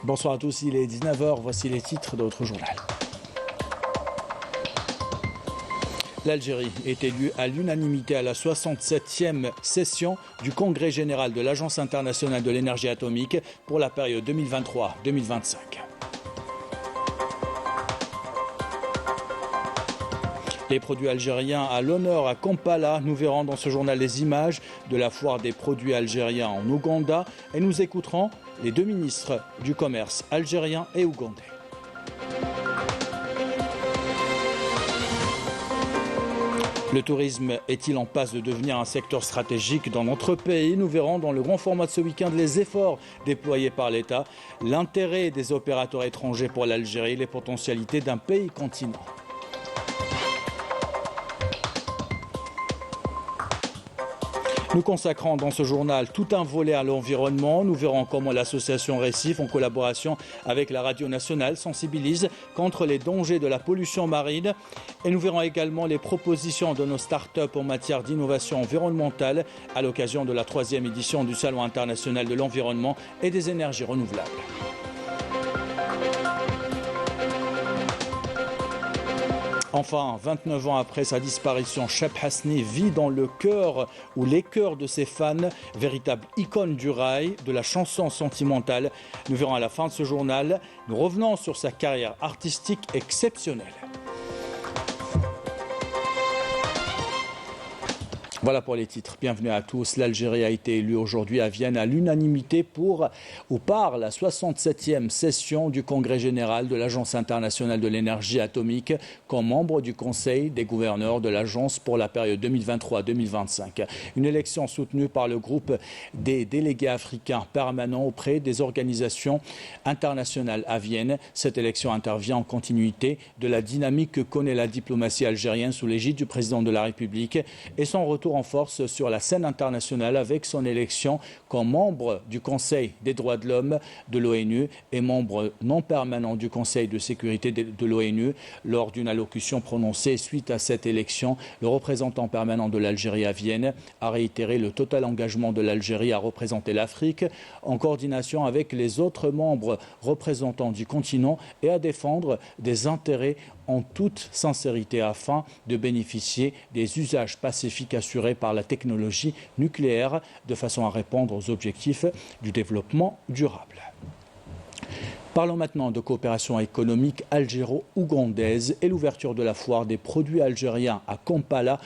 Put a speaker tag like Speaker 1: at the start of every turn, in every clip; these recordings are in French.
Speaker 1: Bonsoir à tous, il est 19h, voici les titres de votre journal. L'Algérie est élue à l'unanimité à la 67e session du Congrès général de l'Agence internationale de l'énergie atomique pour la période 2023-2025. Les produits algériens à l'honneur à Kampala. Nous verrons dans ce journal les images de la foire des produits algériens en Ouganda et nous écouterons les deux ministres du commerce algérien et ougandais. Le tourisme est-il en passe de devenir un secteur stratégique dans notre pays? Nous verrons dans le grand format de ce week-end les efforts déployés par l'État, l'intérêt des opérateurs étrangers pour l'Algérie, les potentialités d'un pays continent. Nous consacrons dans ce journal tout un volet à l'environnement. Nous verrons comment l'association Récif, en collaboration avec la Radio Nationale, sensibilise contre les dangers de la pollution marine. Et nous verrons également les propositions de nos start-up en matière d'innovation environnementale à l'occasion de la 3e édition du Salon international de l'environnement et des énergies renouvelables. Enfin, 29 ans après sa disparition, Cheb Hasni vit dans le cœur ou les cœurs de ses fans, véritable icône du rail, de la chanson sentimentale. Nous verrons à la fin de ce journal, nous revenons sur sa carrière artistique exceptionnelle. Voilà pour les titres. Bienvenue à tous. L'Algérie a été élue aujourd'hui à Vienne à l'unanimité par la 67e session du Congrès général de l'Agence internationale de l'énergie atomique comme membre du Conseil des gouverneurs de l'Agence pour la période 2023-2025. Une élection soutenue par le groupe des délégués africains permanents auprès des organisations internationales à Vienne. Cette élection intervient en continuité de la dynamique que connaît la diplomatie algérienne sous l'égide du président de la République et son retour en force sur la scène internationale avec son élection comme membre du Conseil des droits de l'homme de l'ONU et membre non permanent du Conseil de sécurité de l'ONU. Lors d'une allocution prononcée suite à cette élection, le représentant permanent de l'Algérie à Vienne a réitéré le total engagement de l'Algérie à représenter l'Afrique en coordination avec les autres membres représentants du continent et à défendre des intérêts en toute sincérité afin de bénéficier des usages pacifiques assurés par la technologie nucléaire de façon à répondre aux objectifs du développement durable. Parlons maintenant de coopération économique algéro-ougandaise et l'ouverture de la foire des produits algériens à Kampala.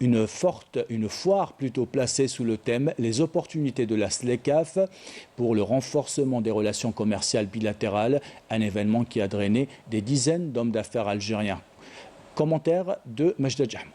Speaker 1: Une foire plutôt placée sous le thème « Les opportunités de la SLECAF pour le renforcement des relations commerciales bilatérales », un événement qui a drainé des dizaines d'hommes d'affaires algériens. Commentaire de Majda Jahmoun.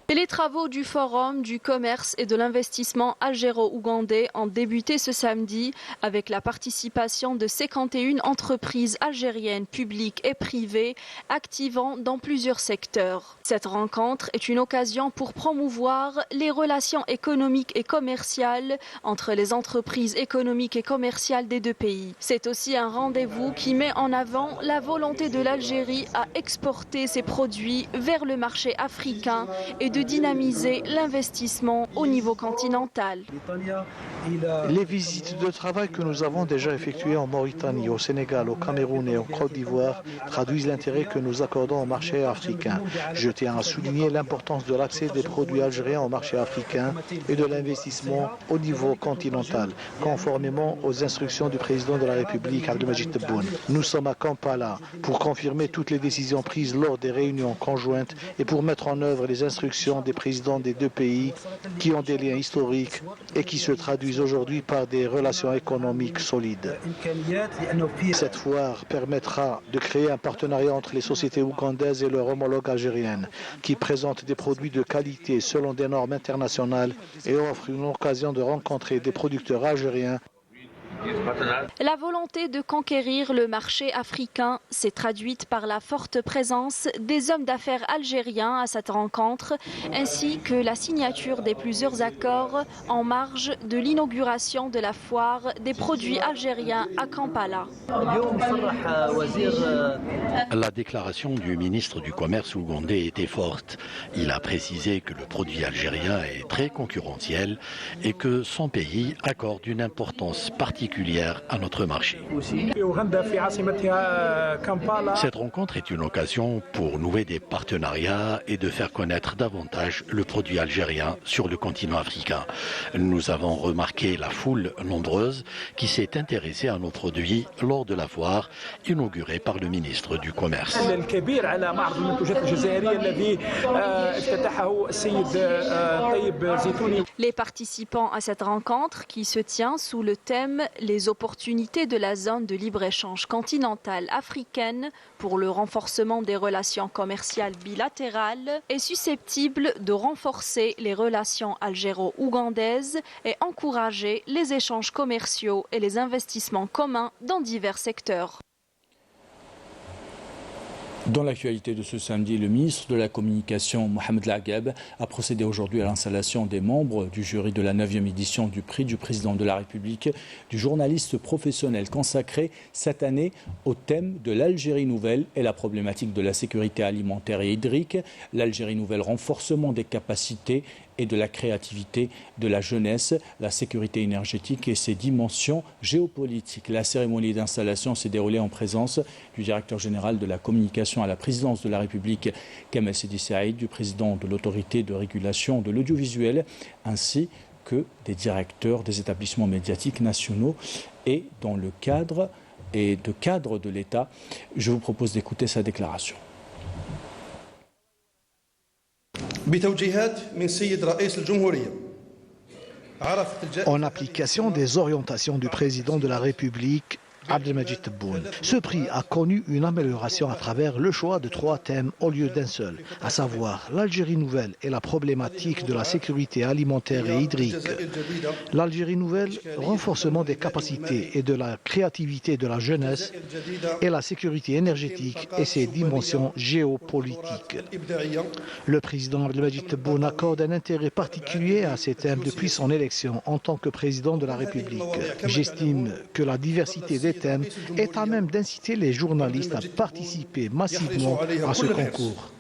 Speaker 2: Et les travaux du Forum du commerce et de l'investissement algéro-ougandais ont débuté ce samedi avec la participation de 51 entreprises algériennes publiques et privées activant dans plusieurs secteurs. Cette rencontre est une occasion pour promouvoir les relations économiques et commerciales entre les entreprises économiques et commerciales des deux pays. C'est aussi un rendez-vous qui met en avant la volonté de l'Algérie à exporter ses produits vers le marché africain et de dynamiser l'investissement au niveau continental.
Speaker 3: Les visites de travail que nous avons déjà effectuées en Mauritanie, au Sénégal, au Cameroun et en Côte d'Ivoire traduisent l'intérêt que nous accordons au marché africain. Je tiens à souligner l'importance de l'accès des produits algériens au marché africain et de l'investissement au niveau continental, conformément aux instructions du président de la République, Abdelmadjid Tebboune. Nous sommes à Kampala pour confirmer toutes les décisions prises lors des réunions conjointes et pour mettre en œuvre les instructions des présidents des deux pays qui ont des liens historiques et qui se traduisent aujourd'hui par des relations économiques solides. Cette foire permettra de créer un partenariat entre les sociétés ougandaises et leurs homologues algériennes qui présentent des produits de qualité selon des normes internationales et offre une occasion de rencontrer des producteurs algériens.
Speaker 2: La volonté de conquérir le marché africain s'est traduite par la forte présence des hommes d'affaires algériens à cette rencontre, ainsi que la signature des plusieurs accords en marge de l'inauguration de la foire des produits algériens à Kampala.
Speaker 4: La déclaration du ministre du Commerce ougandais était forte. Il a précisé que le produit algérien est très concurrentiel et que son pays accorde une importance particulière particulière à notre marché. Cette rencontre est une occasion pour nouer des partenariats et de faire connaître davantage le produit algérien sur le continent africain. Nous avons remarqué la foule nombreuse qui s'est intéressée à nos produits lors de la foire inaugurée par le ministre du Commerce.
Speaker 2: Les participants à cette rencontre qui se tient sous le thème « Les opportunités de la zone de libre-échange continentale africaine pour le renforcement des relations commerciales bilatérales » est susceptible de renforcer les relations algéro-ougandaises et encourager les échanges commerciaux et les investissements communs dans divers secteurs.
Speaker 1: Dans l'actualité de ce samedi, le ministre de la Communication, Mohamed Lageb, a procédé aujourd'hui à l'installation des membres du jury de la 9e édition du prix du président de la République du journaliste professionnel consacré cette année au thème de l'Algérie nouvelle et la problématique de la sécurité alimentaire et hydrique. L'Algérie nouvelle, renforcement des capacités et de la créativité de la jeunesse, la sécurité énergétique et ses dimensions géopolitiques. La cérémonie d'installation s'est déroulée en présence du directeur général de la communication à la présidence de la République, Kamel Sidi Saïd, du président de l'autorité de régulation de l'audiovisuel, ainsi que des directeurs des établissements médiatiques nationaux et dans le cadre de l'État. Je vous propose d'écouter sa déclaration.
Speaker 3: En application des orientations du président de la République, Abdelmadjid Tebboune. Ce prix a connu une amélioration à travers le choix de 3 thèmes au lieu d'un seul, à savoir l'Algérie nouvelle et la problématique de la sécurité alimentaire et hydrique. L'Algérie nouvelle, renforcement des capacités et de la créativité de la jeunesse et la sécurité énergétique et ses dimensions géopolitiques. Le président Abdelmadjid Tebboune accorde un intérêt particulier à ces thèmes depuis son élection en tant que président de la République. J'estime que la diversité des thèmes est à même d'inciter les journalistes à participer massivement à ce concours.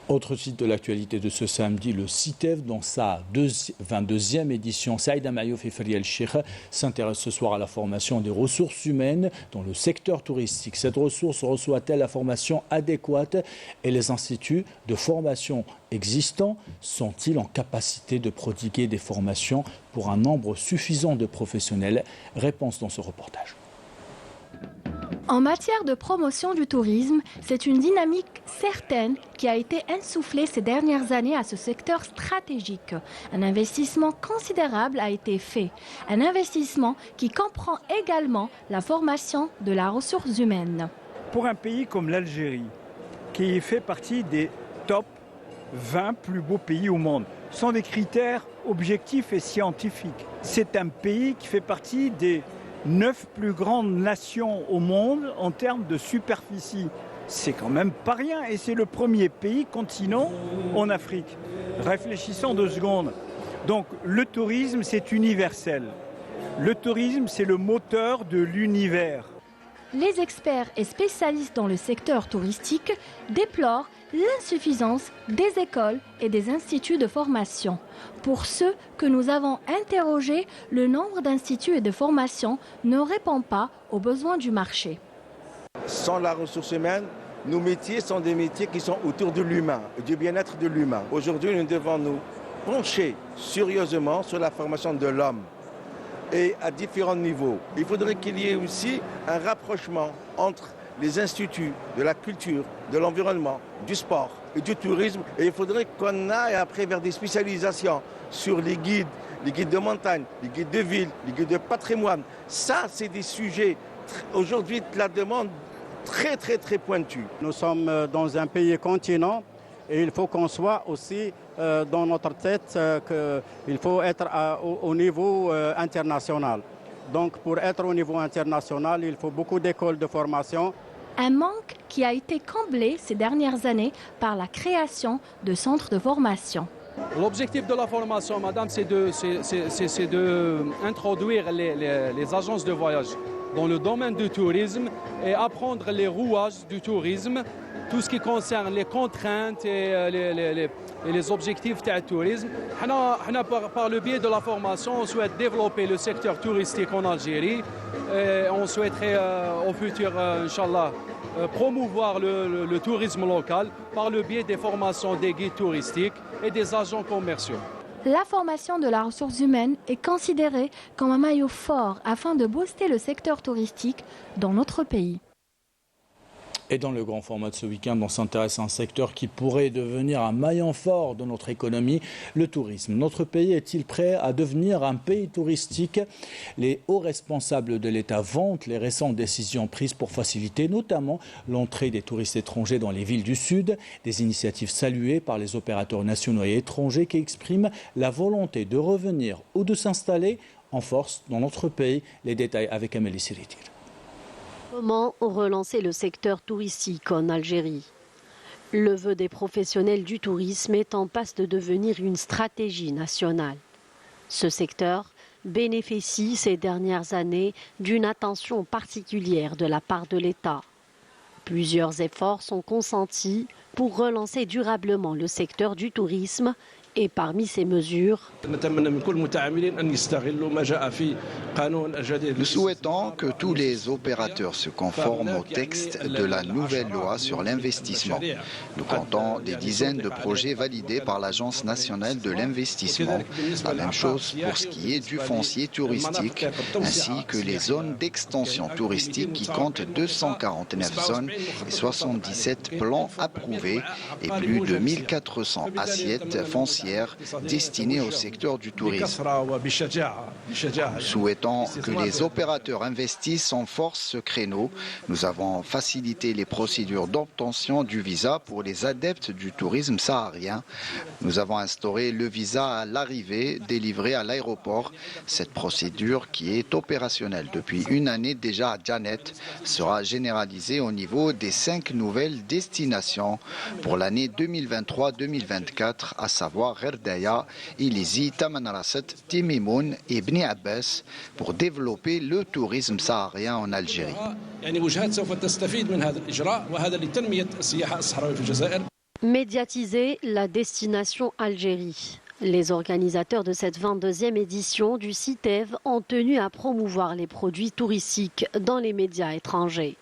Speaker 1: Autre site de l'actualité de ce samedi, le CITEF, dans sa 22e édition, Saïda Mayouf et Fariel Sheikh s'intéresse ce soir à la formation des ressources humaines dans le secteur touristique. Cette ressource reçoit-elle la formation adéquate et les instituts de formation existants sont-ils en capacité de prodiguer des formations pour un nombre suffisant de professionnels? Réponse dans ce reportage.
Speaker 5: En matière de promotion du tourisme, c'est une dynamique certaine qui a été insufflée ces dernières années à ce secteur stratégique. Un investissement considérable a été fait. Un investissement qui comprend également la formation de la ressource humaine.
Speaker 6: Pour un pays comme l'Algérie, qui fait partie des top 20 plus beaux pays au monde, ce sont des critères objectifs et scientifiques. C'est un pays qui fait partie des 9 plus grandes nations au monde en termes de superficie. C'est quand même pas rien et c'est le premier pays continent en Afrique. Réfléchissons 2 secondes. Donc le tourisme, c'est universel. Le tourisme, c'est le moteur de l'univers.
Speaker 5: Les experts et spécialistes dans le secteur touristique déplorent l'insuffisance des écoles et des instituts de formation. Pour ceux que nous avons interrogés, le nombre d'instituts et de formations ne répond pas aux besoins du marché.
Speaker 7: Sans la ressource humaine, nos métiers sont des métiers qui sont autour de l'humain, du bien-être de l'humain. Aujourd'hui, nous devons nous pencher sérieusement sur la formation de l'homme et à différents niveaux. Il faudrait qu'il y ait aussi un rapprochement entre les instituts de la culture, de l'environnement, du sport et du tourisme. Et il faudrait qu'on aille après vers des spécialisations sur les guides de montagne, les guides de ville, les guides de patrimoine. Ça, c'est des sujets aujourd'hui de la demande très pointus.
Speaker 8: Nous sommes dans un pays continent et il faut qu'on soit aussi dans notre tête qu'il faut être au niveau international. Donc pour être au niveau international, il faut beaucoup d'écoles de formation.
Speaker 5: Un manque qui a été comblé ces dernières années par la création de centres de formation.
Speaker 9: L'objectif de la formation, madame, c'est d'introduire les agences de voyage dans le domaine du tourisme et apprendre les rouages du tourisme, tout ce qui concerne les contraintes et les objectifs du tourisme. Par le biais de la formation, on souhaite développer le secteur touristique en Algérie. Et on souhaiterait au futur, Inch'Allah, promouvoir le tourisme local par le biais des formations des guides touristiques et des agents commerciaux.
Speaker 5: La formation de la ressource humaine est considérée comme un maillot fort afin de booster le secteur touristique dans notre pays.
Speaker 1: Et dans le grand format de ce week-end, on s'intéresse à un secteur qui pourrait devenir un maillon fort de notre économie, le tourisme. Notre pays est-il prêt à devenir un pays touristique? Les hauts responsables de l'État vantent les récentes décisions prises pour faciliter notamment l'entrée des touristes étrangers dans les villes du Sud. Des initiatives saluées par les opérateurs nationaux et étrangers qui expriment la volonté de revenir ou de s'installer en force dans notre pays. Les détails avec Amélie Siritil.
Speaker 10: Comment relancer le secteur touristique en Algérie? Le vœu des professionnels du tourisme est en passe de devenir une stratégie nationale. Ce secteur bénéficie ces dernières années d'une attention particulière de la part de l'État. Plusieurs efforts sont consentis pour relancer durablement le secteur du tourisme. Et parmi ces mesures,
Speaker 11: nous souhaitons que tous les opérateurs se conforment au texte de la nouvelle loi sur l'investissement. Nous comptons des dizaines de projets validés par l'Agence nationale de l'investissement. La même chose pour ce qui est du foncier touristique, ainsi que les zones d'extension touristique qui comptent 249 zones et 77 plans approuvés et plus de 1400 assiettes foncières destinés au secteur du tourisme. Nous souhaitons que les opérateurs investissent en force ce créneau. Nous avons facilité les procédures d'obtention du visa pour les adeptes du tourisme saharien. Nous avons instauré le visa à l'arrivée délivré à l'aéroport. Cette procédure, qui est opérationnelle depuis une année déjà à Djanet, sera généralisée au niveau des 5 nouvelles destinations pour l'année 2023-2024, à savoir Gherdaya, Ilizi, Tamanrasset, Timimoun et Bni Abbas, pour développer le tourisme saharien en Algérie.
Speaker 10: Médiatiser la destination Algérie. Les organisateurs de cette 22e édition du CITEV ont tenu à promouvoir les produits touristiques dans les médias étrangers.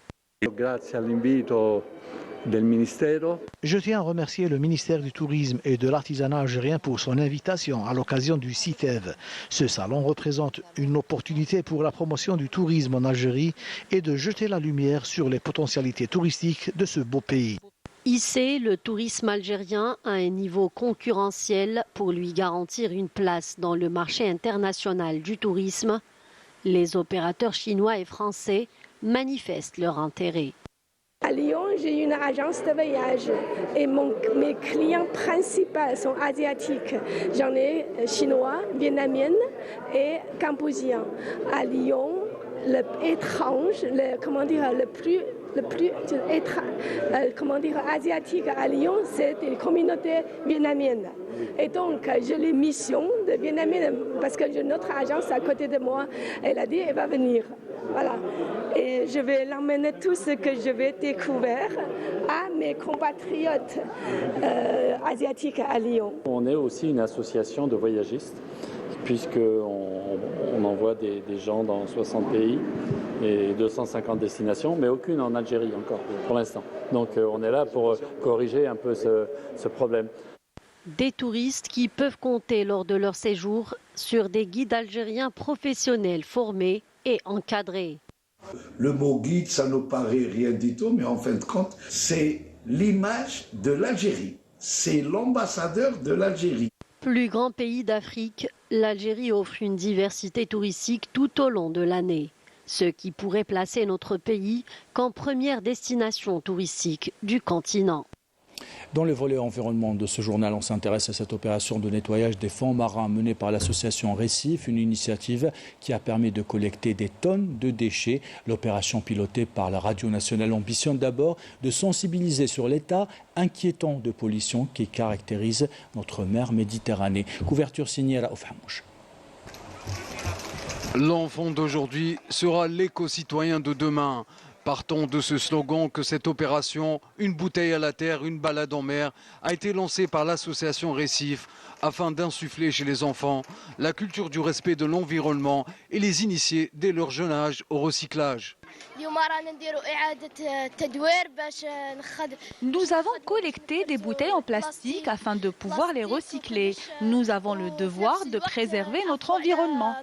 Speaker 3: Je tiens à remercier le ministère du Tourisme et de l'Artisanat algérien pour son invitation à l'occasion du CITEV. Ce salon représente une opportunité pour la promotion du tourisme en Algérie et de jeter la lumière sur les potentialités touristiques de ce beau pays.
Speaker 10: Hisser le tourisme algérien à un niveau concurrentiel pour lui garantir une place dans le marché international du tourisme, les opérateurs chinois et français manifestent leur intérêt.
Speaker 12: À Lyon, j'ai une agence de voyage et mes clients principaux sont asiatiques. J'en ai chinois, vietnamiennes et cambodgiens. À Lyon, asiatique à Lyon, c'est une communauté vietnamienne. Et donc, j'ai les missions de vietnamienne parce que j'ai notre agence à côté de moi. Elle a dit, elle va venir. Voilà. Et je vais l'emmener tout ce que je vais découvrir à mes compatriotes asiatiques à Lyon.
Speaker 13: On est aussi une association de voyagistes, puisqu'on envoie des gens dans 60 pays et 250 destinations, mais aucune en Algérie encore pour l'instant. Donc on est là pour corriger un peu ce problème.
Speaker 10: Des touristes qui peuvent compter lors de leur séjour sur des guides algériens professionnels formés et encadrés.
Speaker 14: Le mot guide, ça ne paraît rien du tout, mais en fin de compte, c'est l'image de l'Algérie. C'est l'ambassadeur de l'Algérie.
Speaker 10: Plus grand pays d'Afrique, l'Algérie offre une diversité touristique tout au long de l'année, ce qui pourrait placer notre pays comme première destination touristique du continent.
Speaker 1: Dans le volet environnement de ce journal, on s'intéresse à cette opération de nettoyage des fonds marins menée par l'association Récif, une initiative qui a permis de collecter des tonnes de déchets. L'opération pilotée par la Radio Nationale ambitionne d'abord de sensibiliser sur l'état inquiétant de pollution qui caractérise notre mer Méditerranée. Couverture signée Raouf Hamouche.
Speaker 15: L'enfant d'aujourd'hui sera l'éco-citoyen de demain. Partons de ce slogan que cette opération, une bouteille à la terre, une balade en mer, a été lancée par l'association Récif afin d'insuffler chez les enfants la culture du respect de l'environnement et les initier dès leur jeune âge au recyclage.
Speaker 16: Nous avons collecté des bouteilles en plastique afin de pouvoir les recycler. Nous avons le devoir de préserver notre environnement.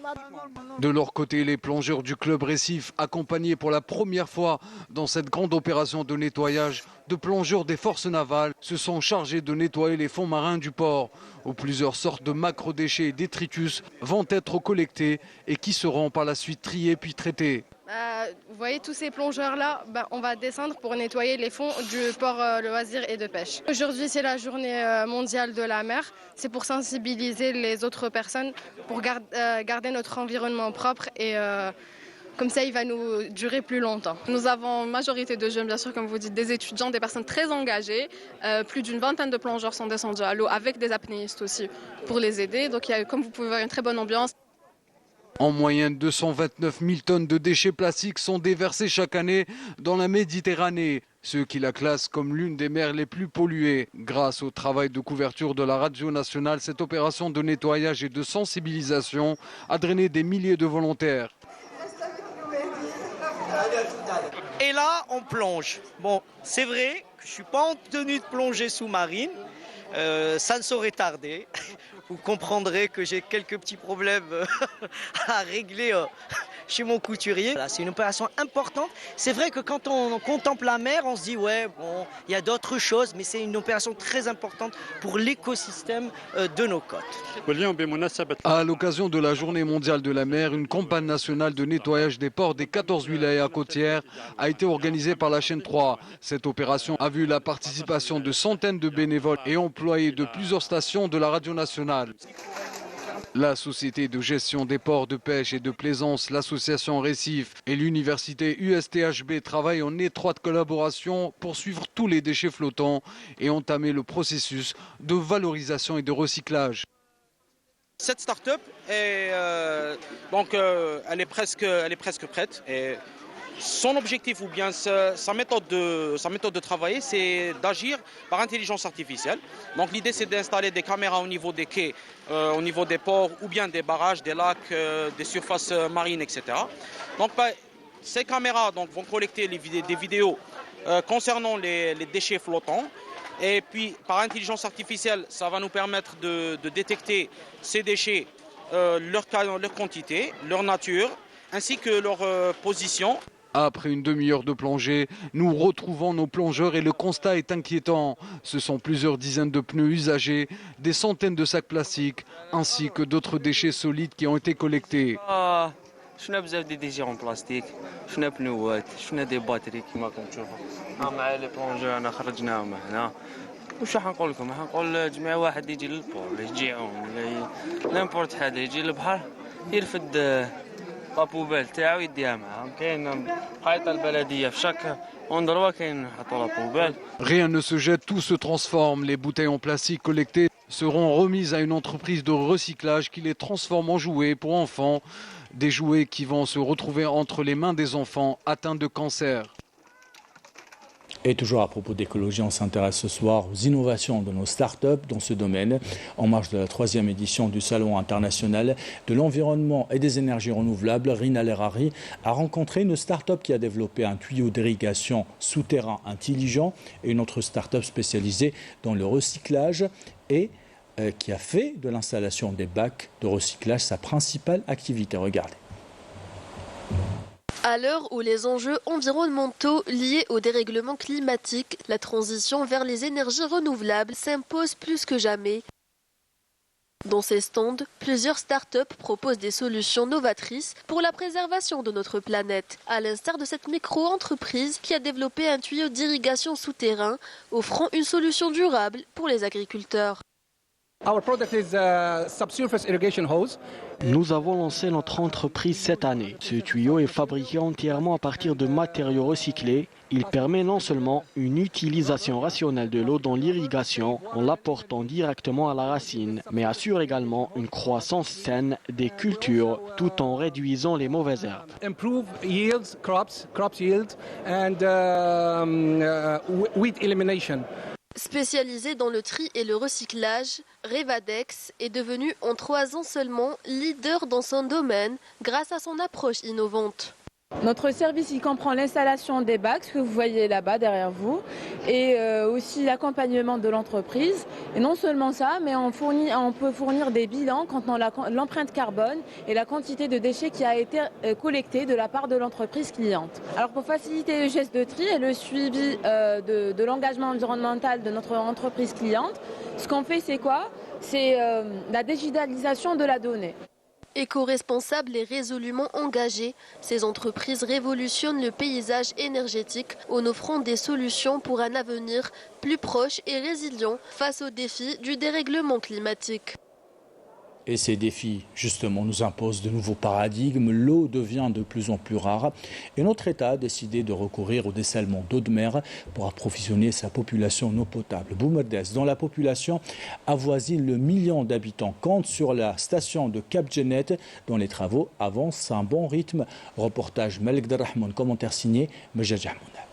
Speaker 15: De leur côté, les plongeurs du club Récif, accompagnés pour la première fois dans cette grande opération de nettoyage de plongeurs des forces navales, se sont chargés de nettoyer les fonds marins du port, où plusieurs sortes de macrodéchets et détritus vont être collectés et qui seront par la suite triés puis traités.
Speaker 17: Vous voyez tous ces plongeurs-là, on va descendre pour nettoyer les fonds du port loisirs et de pêche. Aujourd'hui, c'est la journée mondiale de la mer. C'est pour sensibiliser les autres personnes, pour garder notre environnement propre et comme ça, il va nous durer plus longtemps.
Speaker 18: Nous avons une majorité de jeunes, bien sûr, comme vous dites, des étudiants, des personnes très engagées. Plus d'une vingtaine de plongeurs sont descendus à l'eau avec des apnéistes aussi pour les aider. Donc il y a, comme vous pouvez voir, une très bonne ambiance.
Speaker 15: En moyenne, 229 000 tonnes de déchets plastiques sont déversés chaque année dans la Méditerranée, ce qui la classe comme l'une des mers les plus polluées. Grâce au travail de couverture de la radio nationale, cette opération de nettoyage et de sensibilisation a drainé des milliers de volontaires.
Speaker 19: Et là, on plonge. Bon, c'est vrai que je ne suis pas en tenue de plongée sous-marine. Ça ne saurait tarder. Vous comprendrez que j'ai quelques petits problèmes à régler chez mon couturier. C'est une opération importante. C'est vrai que quand on contemple la mer, on se dit ouais, bon, il y a d'autres choses, mais c'est une opération très importante pour l'écosystème de nos côtes.
Speaker 15: À l'occasion de la Journée mondiale de la mer, une campagne nationale de nettoyage des ports des 14 wilayas côtières a été organisée par la chaîne 3. Cette opération a vu la participation de centaines de bénévoles et employés de plusieurs stations de la radio nationale. La société de gestion des ports de pêche et de plaisance, l'association Récif et l'université USTHB travaillent en étroite collaboration pour suivre tous les déchets flottants et entamer le processus de valorisation et de recyclage.
Speaker 20: Cette start-up elle est presque prête. Et son objectif ou bien sa méthode de travailler, c'est d'agir par intelligence artificielle. Donc l'idée, c'est d'installer des caméras au niveau des quais, au niveau des ports ou bien des barrages, des lacs, des surfaces marines, etc. Donc ces caméras vont collecter des vidéos concernant les déchets flottants. Et puis par intelligence artificielle, ça va nous permettre de détecter ces déchets, leur quantité, leur nature, ainsi que leur position.
Speaker 15: Après une demi-heure de plongée, nous retrouvons nos plongeurs et le constat est inquiétant. Ce sont plusieurs dizaines de pneus usagés, des centaines de sacs plastiques, ainsi que d'autres déchets solides qui ont été collectés.
Speaker 21: شفنا بزاف دي ديجي اون بلاستيك شفنا بنوات شفنا دي باتري كيما كنشوفوا مع لي بلونجور خرجناهم هنا واش راح نقول لكم راح نقول جميع واحد يجي للبور يجي يعوم ولا نيمبورت حدا يجي للبحر يرفد لابوبيل تاعو يديها معاه كاين قايطه البلديه في شاك اندروا كاين نحطوا لابوبيل.
Speaker 15: Rien ne se jette, tout se transforme. Les bouteilles en plastique collectées seront remises à une entreprise de recyclage qui les transforme en jouets pour enfants. Des jouets qui vont se retrouver entre les mains des enfants atteints de cancer.
Speaker 1: Et toujours à propos d'écologie, on s'intéresse ce soir aux innovations de nos startups dans ce domaine. En marge de la 3e édition du Salon international de l'environnement et des énergies renouvelables, Rina Lerari a rencontré une startup qui a développé un tuyau d'irrigation souterrain intelligent et une autre startup spécialisée dans le recyclage et qui a fait de l'installation des bacs de recyclage sa principale activité. Regardez.
Speaker 2: À l'heure où les enjeux environnementaux liés au dérèglement climatique, la transition vers les énergies renouvelables s'impose plus que jamais. Dans ces stands, plusieurs startups proposent des solutions novatrices pour la préservation de notre planète, à l'instar de cette micro-entreprise qui a développé un tuyau d'irrigation souterrain offrant une solution durable pour les agriculteurs.
Speaker 4: Nous avons lancé notre entreprise cette année. Ce tuyau est fabriqué entièrement à partir de matériaux recyclés. Il permet non seulement une utilisation rationnelle de l'eau dans l'irrigation en l'apportant directement à la racine, mais assure également une croissance saine des cultures tout en réduisant les mauvaises herbes.
Speaker 22: Improve yields, crop yield and weed elimination.
Speaker 23: Spécialisé dans le tri et le recyclage, Revadex est devenu en 3 ans seulement leader dans son domaine grâce à son approche innovante.
Speaker 24: Notre service il comprend l'installation des bacs, ce que vous voyez là-bas derrière vous, et aussi l'accompagnement de l'entreprise. Et non seulement ça, mais on peut fournir des bilans quant à l'empreinte carbone et la quantité de déchets qui a été collectée de la part de l'entreprise cliente. Alors pour faciliter le geste de tri et le suivi de l'engagement environnemental de notre entreprise cliente, ce qu'on fait c'est quoi? C'est la digitalisation de la donnée.
Speaker 23: Éco-responsables et résolument engagées, ces entreprises révolutionnent le paysage énergétique en offrant des solutions pour un avenir plus proche et résilient face aux défis du dérèglement climatique.
Speaker 1: Et ces défis, justement, nous imposent de nouveaux paradigmes. L'eau devient de plus en plus rare et notre État a décidé de recourir au dessalement d'eau de mer pour approvisionner sa population en eau potable. Boumerdès, dont la population avoisine le 1 million d'habitants, compte sur la station de Cap Djennet, dont les travaux avancent à un bon rythme. Reportage Malik Derrahman, commentaire signé Majaj Ahmouna.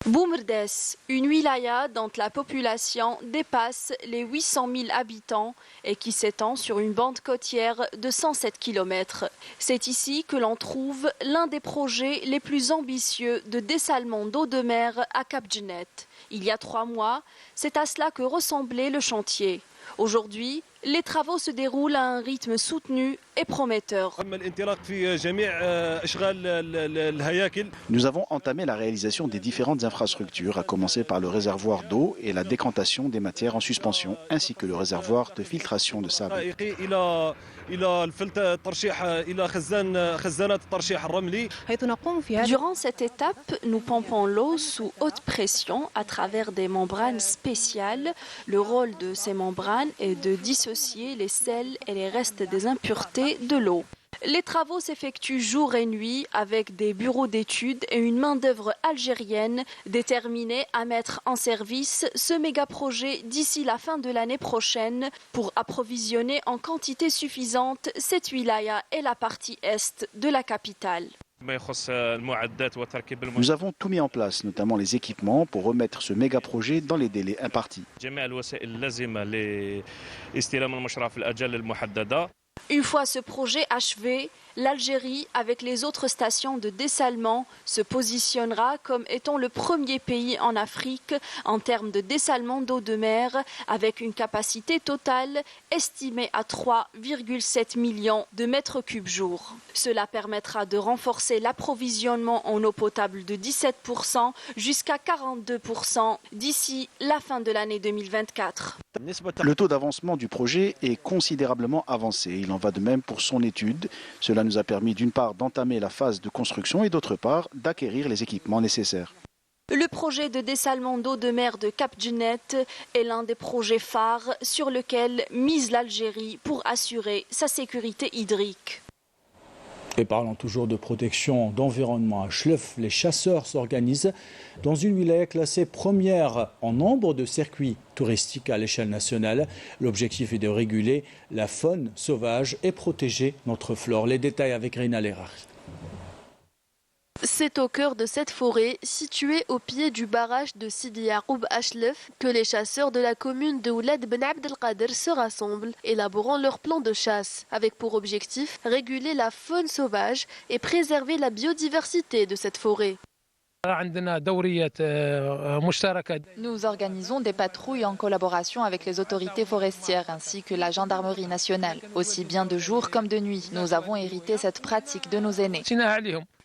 Speaker 2: Boumerdès, une wilaya dont la population dépasse les 800 000 habitants et qui s'étend sur une bande côtière de 107 km. C'est ici que l'on trouve l'un des projets les plus ambitieux de dessalement d'eau de mer à Cap Djennet. Il y a 3 mois, c'est à cela que ressemblait le chantier. Aujourd'hui, les travaux se déroulent à un rythme soutenu et prometteur.
Speaker 25: Nous avons entamé la réalisation des différentes infrastructures, à commencer par le réservoir d'eau et la décantation des matières en suspension, ainsi que le réservoir de filtration de sable.
Speaker 2: Durant cette étape, nous pompons l'eau sous haute pression à travers des membranes spéciales. Le rôle de ces membranes est de dissocier les sels et les restes des impuretés de l'eau. Les travaux s'effectuent jour et nuit avec des bureaux d'études et une main-d'œuvre algérienne déterminée à mettre en service ce méga-projet d'ici la fin de l'année prochaine pour approvisionner en quantité suffisante cette wilaya et la partie est de la capitale.
Speaker 25: Nous avons tout mis en place, notamment les équipements, pour remettre ce méga-projet dans les délais impartis.
Speaker 2: Une fois ce projet achevé, l'Algérie, avec les autres stations de dessalement, se positionnera comme étant le premier pays en Afrique en termes de dessalement d'eau de mer, avec une capacité totale estimée à 3,7 millions de mètres cubes jour. Cela permettra de renforcer l'approvisionnement en eau potable de 17% jusqu'à 42% d'ici la fin de l'année 2024.
Speaker 25: Le taux d'avancement du projet est considérablement avancé. Il en va de même pour son étude. Cela nous a permis d'une part d'entamer la phase de construction et d'autre part d'acquérir les équipements nécessaires.
Speaker 2: Le projet de dessalement d'eau de mer de Cap Djennet est l'un des projets phares sur lequel mise l'Algérie pour assurer sa sécurité hydrique.
Speaker 1: Et parlant toujours de protection d'environnement à Chlef, les chasseurs s'organisent dans une wilaya classée première en nombre de circuits touristiques à l'échelle nationale. L'objectif est de réguler la faune sauvage et protéger notre flore. Les détails avec Rina Lerach.
Speaker 23: C'est au cœur de cette forêt, située au pied du barrage de Sidi Yaroub Achlef, que les chasseurs de la commune de Ouled Ben Abdelkader se rassemblent, élaborant leur plan de chasse, avec pour objectif réguler la faune sauvage et préserver la biodiversité de cette forêt.
Speaker 26: Nous organisons des patrouilles en collaboration avec les autorités forestières ainsi que la gendarmerie nationale. Aussi bien de jour comme de nuit, nous avons hérité cette pratique de nos aînés.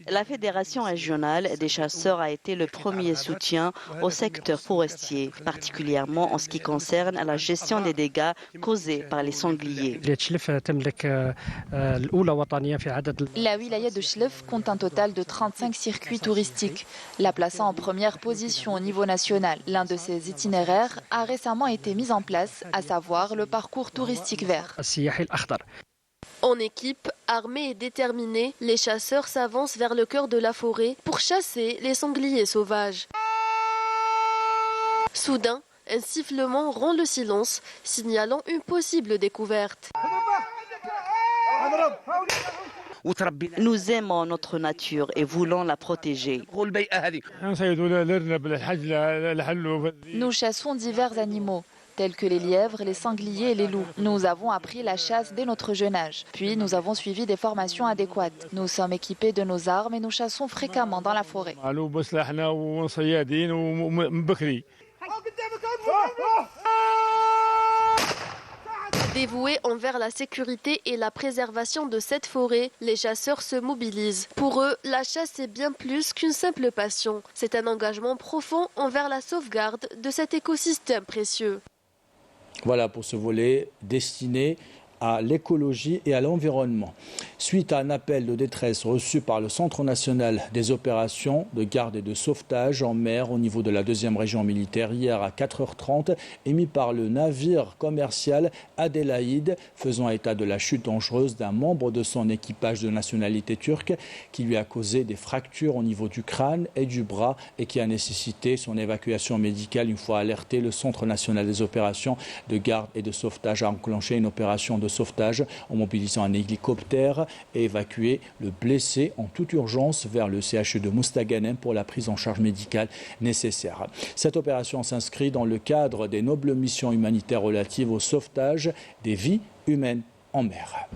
Speaker 27: La Fédération régionale des chasseurs a été le premier soutien au secteur forestier, particulièrement en ce qui concerne la gestion des dégâts causés par les sangliers.
Speaker 26: La wilaya de Chlef compte un total de 35 circuits touristiques. la plaçant en première position au niveau national. L'un de ces itinéraires a récemment été mis en place, à savoir le parcours touristique vert.
Speaker 23: En équipe, armés et déterminés, les chasseurs s'avancent vers le cœur de la forêt pour chasser les sangliers sauvages. Soudain, un sifflement rompt le silence, signalant une possible découverte.
Speaker 27: Nous aimons notre nature et voulons la protéger.
Speaker 26: Nous chassons divers animaux, tels que les lièvres, les sangliers et les loups. Nous avons appris la chasse dès notre jeune âge. Puis nous avons suivi des formations adéquates. Nous sommes équipés de nos armes et nous chassons fréquemment dans la forêt.
Speaker 23: Dévoués envers la sécurité et la préservation de cette forêt, les chasseurs se mobilisent. Pour eux, la chasse est bien plus qu'une simple passion. C'est un engagement profond envers la sauvegarde de cet écosystème précieux.
Speaker 1: Voilà pour ce volet destiné à l'écologie et à l'environnement. Suite à un appel de détresse reçu par le Centre national des opérations de garde et de sauvetage en mer au niveau de la 2e région militaire hier à 4h30, émis par le navire commercial Adélaïde, faisant état de la chute dangereuse d'un membre de son équipage de nationalité turque qui lui a causé des fractures au niveau du crâne et du bras et qui a nécessité son évacuation médicale. Une fois alerté, le Centre national des opérations de garde et de sauvetage a enclenché une opération de sauvetage en mobilisant un hélicoptère et évacué le blessé en toute urgence vers le CHU de Mostaganem pour la prise en charge médicale nécessaire. Cette opération s'inscrit dans le cadre des nobles missions humanitaires relatives au sauvetage des vies humaines en mer.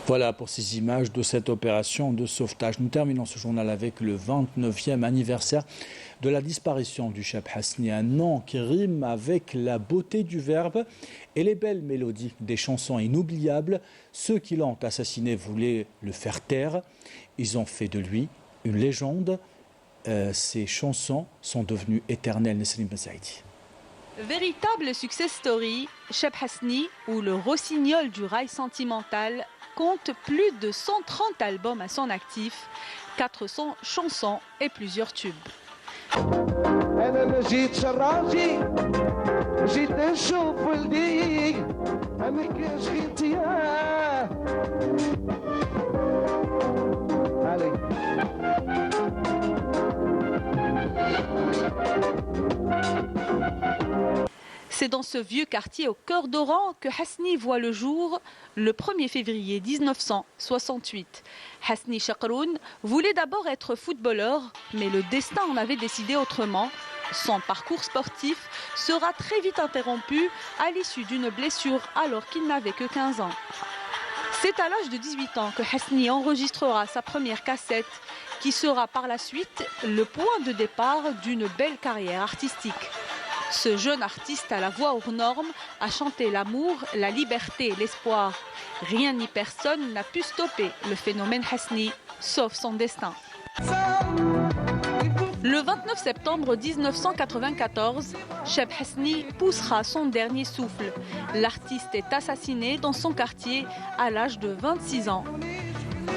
Speaker 1: Voilà pour ces images de cette opération de sauvetage. Nous terminons ce journal avec le 29e anniversaire de la disparition du Cheb Hasni, un nom qui rime avec la beauté du verbe et les belles mélodies des chansons inoubliables. Ceux qui l'ont assassiné voulaient le faire taire. Ils ont fait de lui une légende. Ces chansons sont devenues éternelles. Nesrine Bensaïdi.
Speaker 16: Véritable success story, Cheb Hasni, ou le rossignol du rail sentimental, compte plus de 130 albums à son actif, 400 chansons et plusieurs tubes. C'est dans ce vieux quartier au cœur d'Oran que Hasni voit le jour le 1er février 1968. Hasni Chakroun voulait d'abord être footballeur, mais le destin en avait décidé autrement. Son parcours sportif sera très vite interrompu à l'issue d'une blessure alors qu'il n'avait que 15 ans. C'est à l'âge de 18 ans que Hasni enregistrera sa première cassette qui sera par la suite le point de départ d'une belle carrière artistique. Ce jeune artiste à la voix hors norme a chanté l'amour, la liberté et l'espoir. Rien ni personne n'a pu stopper le phénomène Hasni, sauf son destin. Le 29 septembre 1994, Cheb Hasni poussera son dernier souffle. L'artiste est assassiné dans son quartier à l'âge de 26 ans,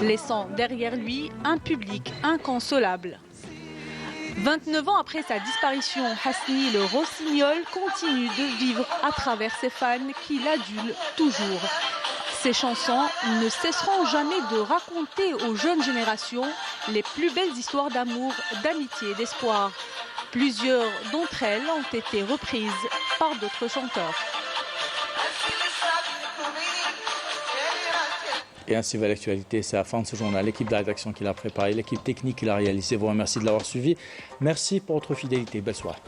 Speaker 16: laissant derrière lui un public inconsolable. 29 ans après sa disparition, Hasni le rossignol continue de vivre à travers ses fans qui l'adulent toujours. Ces chansons ne cesseront jamais de raconter aux jeunes générations les plus belles histoires d'amour, d'amitié et d'espoir. Plusieurs d'entre elles ont été reprises par d'autres chanteurs.
Speaker 1: Et ainsi va l'actualité. C'est la fin de ce journal. L'équipe de la rédaction qui l'a préparé, l'équipe technique qui l'a réalisé vous remercie de l'avoir suivi. Merci pour votre fidélité. Belle soirée.